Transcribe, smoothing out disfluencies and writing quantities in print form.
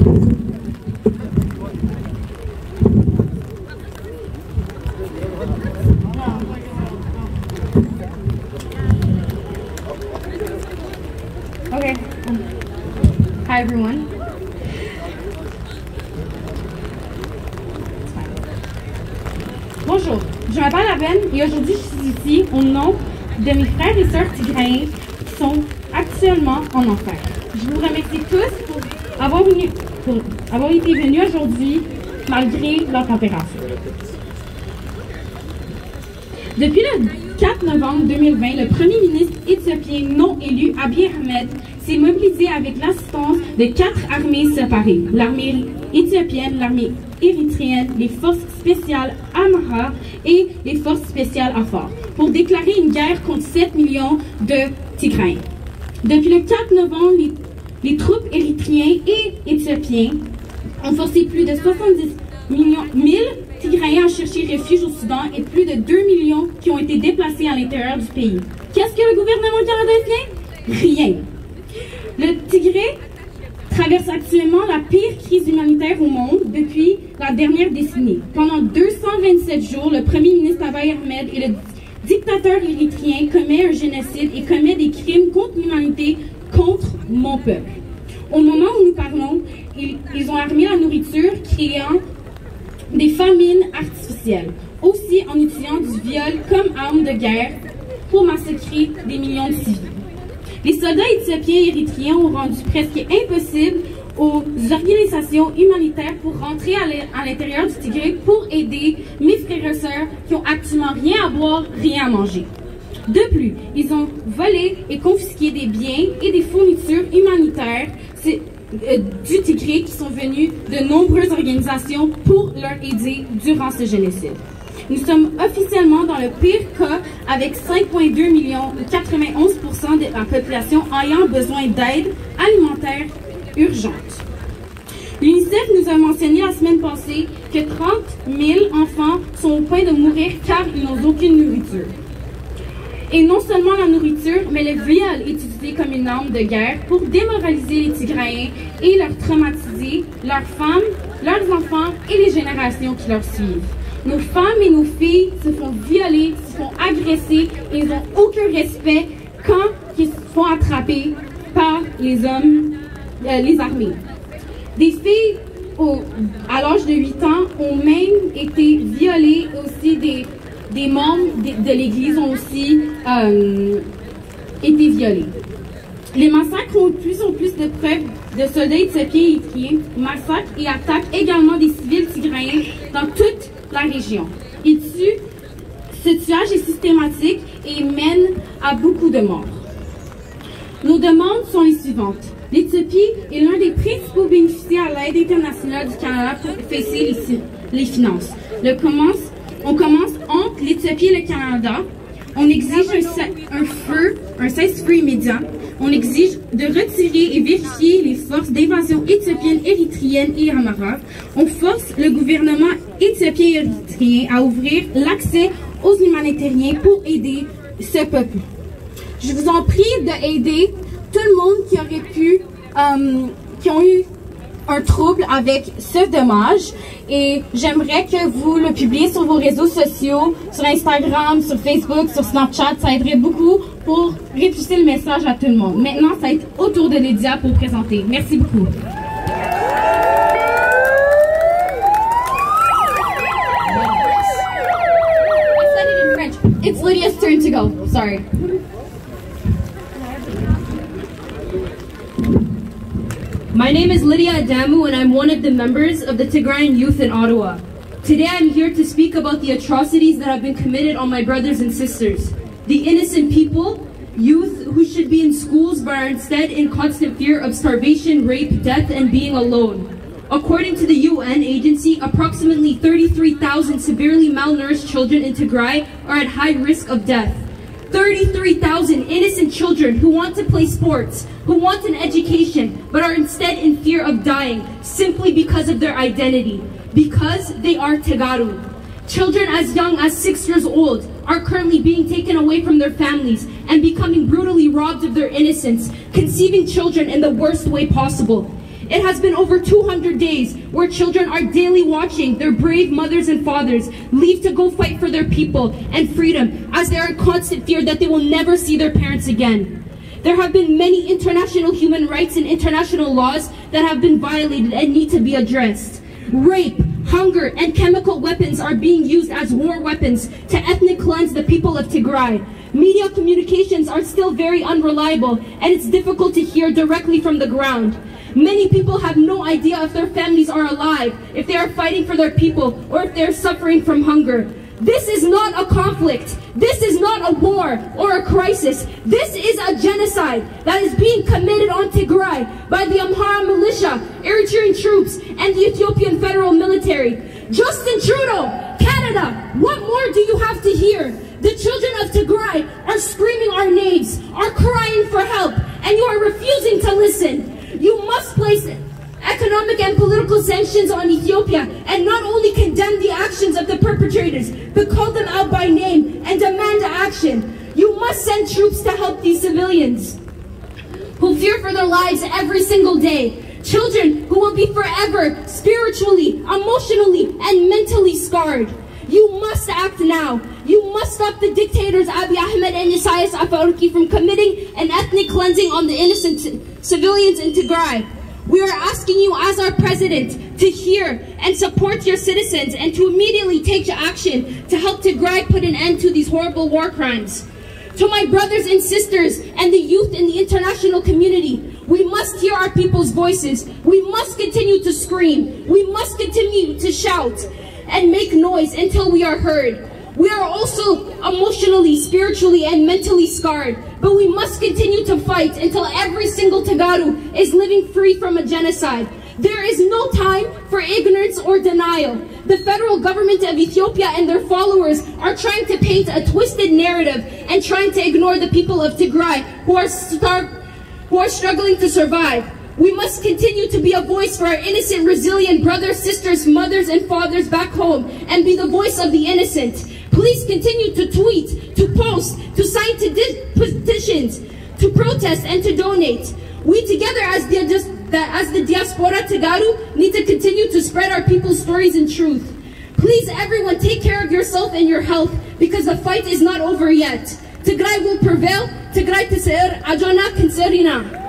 Okay. Hi everyone. Bonjour, je m'appelle Aben et aujourd'hui je suis ici au nom de mes frères et sœurs tigraïens qui sont actuellement en enfer. Je vous remercie tous pour avoir été venus aujourd'hui malgré leur température. Depuis le 4 novembre 2020, le premier ministre éthiopien non élu Abiy Ahmed s'est mobilisé avec l'assistance de 4 armées séparées, l'armée éthiopienne, l'armée érythréenne, les forces spéciales Amhara et les forces spéciales Afar, pour déclarer une guerre contre 7 millions de Tigraïens. Depuis le 4 novembre, les troupes érythréennes et éthiopiennes ont forcé plus de 70 000 Tigraïens à chercher refuge au Soudan et plus de 2 millions qui ont été déplacés à l'intérieur du pays. Qu'est-ce que le gouvernement canadien fait? Rien. Le Tigré traverse actuellement la pire crise humanitaire au monde depuis la dernière décennie. Pendant 227 jours, le premier ministre Abiy Ahmed et le dictateur érythréen commet un génocide et commet des crimes contre l'humanité contre mon peuple. Au moment où nous parlons, ils ont armé la nourriture, créant des famines artificielles, aussi en utilisant du viol comme arme de guerre pour massacrer des millions de civils. Les soldats éthiopiens et érythréens ont rendu presque impossible aux organisations humanitaires pour rentrer à l'intérieur du Tigré pour aider mes frères et sœurs qui ont actuellement rien à boire, rien à manger. De plus, ils ont volé et confisqué des biens et des fournitures humanitaires du Tigré qui sont venus de nombreuses organisations pour leur aider durant ce génocide. Nous sommes officiellement dans le pire cas avec 5,2 millions ou 91% de la population ayant besoin d'aide alimentaire urgente. L'UNICEF nous a mentionné la semaine passée que 30 000 enfants sont au point de mourir car ils n'ont aucune nourriture. Et non seulement la nourriture, mais le viol est utilisé comme une arme de guerre pour démoraliser les Tigraïens et leur traumatiser, leurs femmes, leurs enfants et les générations qui leur suivent. Nos femmes et nos filles se font violer, se font agresser et ils n'ont aucun respect quand ils se font attraper par les hommes, les armées. Des filles à l'âge de 8 ans ont même été violées, aussi des membres de l'Église ont aussi été violés. Les massacres ont de plus en plus de preuves de soldats éthiopiens et érythréens, massacrent et attaquent également des civils tigraïens dans toute la région. Ce tuage est systématique et mène à beaucoup de morts. Nos demandes sont les suivantes. L'Éthiopie est l'un des principaux bénéficiaires à l'aide internationale du Canada pour baisser les finances. On commence entre l'Éthiopie et le Canada. On exige un cessez-feu immédiat. On exige de retirer et vérifier les forces d'invasion éthiopiennes, érythréennes et Amhara. On force le gouvernement éthiopien et érythréen à ouvrir l'accès aux humanitariens pour aider ce peuple. Je vous en prie d'aider tout le monde qui ont eu un trouble avec ce dommage et j'aimerais que vous le publiez sur vos réseaux sociaux, sur Instagram, sur Facebook, sur Snapchat. Ça aiderait beaucoup pour réfuter le message à tout le monde. Maintenant, ça va être au tour de Lydia pour présenter. Merci beaucoup. I said it in French. It's Lydia's turn to go. Sorry. My name is Lydia Adamu and I'm one of the members of the Tigrayan youth in Ottawa. Today I'm here to speak about the atrocities that have been committed on my brothers and sisters. The innocent people, youth who should be in schools but are instead in constant fear of starvation, rape, death, and being alone. According to the UN agency, approximately 33,000 severely malnourished children in Tigray are at high risk of death. 33,000 innocent children who want to play sports, who want an education, but are instead in fear of dying simply because of their identity, because they are Tegaru. Children as young as 6 years old are currently being taken away from their families and becoming brutally robbed of their innocence, conceiving children in the worst way possible. It has been over 200 days where children are daily watching their brave mothers and fathers leave to go fight for their people and freedom, as they are in constant fear that they will never see their parents again. There have been many international human rights and international laws that have been violated and need to be addressed. Rape, hunger, and chemical weapons are being used as war weapons to ethnic cleanse the people of Tigray. Media communications are still very unreliable, and it's difficult to hear directly from the ground. Many people have no idea if their families are alive, if they are fighting for their people, or if they are suffering from hunger. This is not a conflict. This is not a war or a crisis. This is a genocide that is being committed on Tigray by the Amhara militia, Eritrean troops, and the Ethiopian federal military. Justin Trudeau, Canada, what more do you have to hear? The children of Tigray are screaming our names, are crying for help, and you are refusing to listen. You must place economic and political sanctions on Ethiopia and not only condemn the actions of the perpetrators, but call them out by name and demand action. You must send troops to help these civilians who fear for their lives every single day. Children who will be forever spiritually, emotionally, and mentally scarred. You must act now. You must stop the dictators Abiy Ahmed and Isaias Afwerki from committing an ethnic cleansing on the innocent civilians in Tigray. We are asking you as our president to hear and support your citizens and to immediately take action to help Tigray put an end to these horrible war crimes. To my brothers and sisters and the youth in the international community, we must hear our people's voices. We must continue to scream. We must continue to shout and make noise until we are heard. We are also emotionally, spiritually, and mentally scarred, but we must continue to fight until every single Tagaru is living free from a genocide. There is no time for ignorance or denial. The federal government of Ethiopia and their followers are trying to paint a twisted narrative and trying to ignore the people of Tigray who are struggling to survive. We must continue to be a voice for our innocent, resilient brothers, sisters, mothers, and fathers back home and be the voice of the innocent. Please continue to tweet, to post, to sign petitions, to protest, and to donate. We together as the Diaspora Tagaru need to continue to spread our people's stories and truth. Please everyone take care of yourself and your health because the fight is not over yet. Tigray will prevail. Tigray Tiser, Ajana Kinserina.